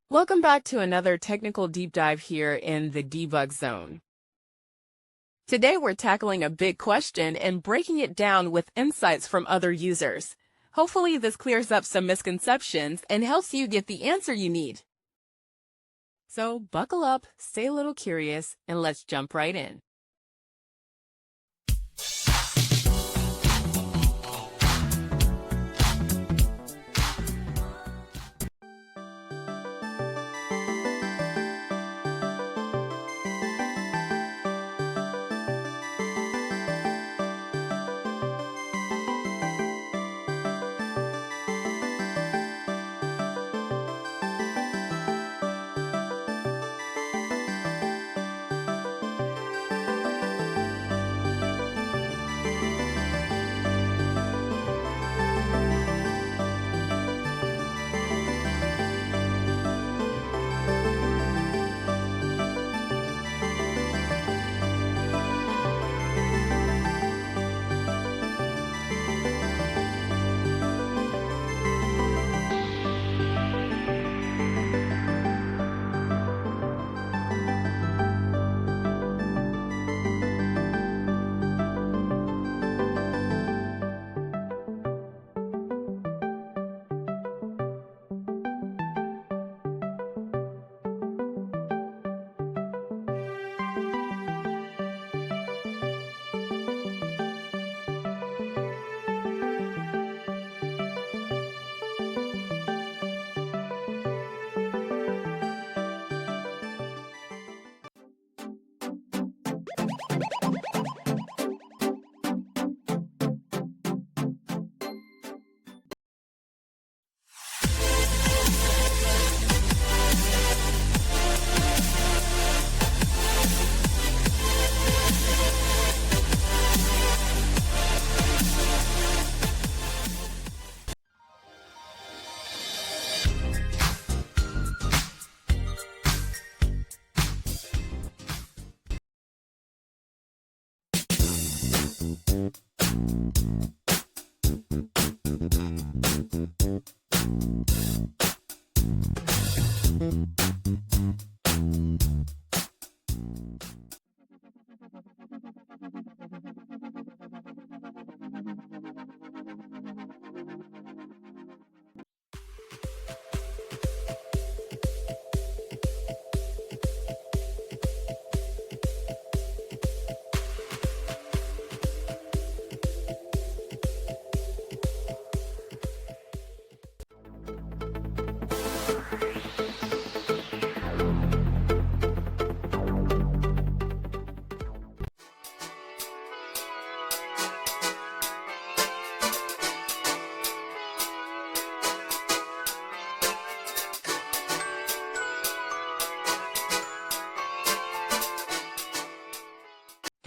Welcome back to another technical deep dive here in the debug zone. Today we're tackling a big question and breaking it down with insights from other users. Hopefully this clears up some misconceptions and helps you get the answer you need. So buckle up, stay a little curious, and let's jump right in.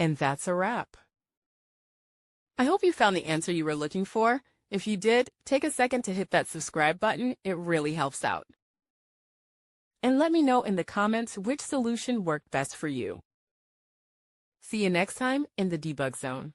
And that's a wrap. I hope you found the answer you were looking for. If you did, take a second to hit that subscribe button. It really helps out. And let me know in the comments which solution worked best for you. See you next time in the debug zone.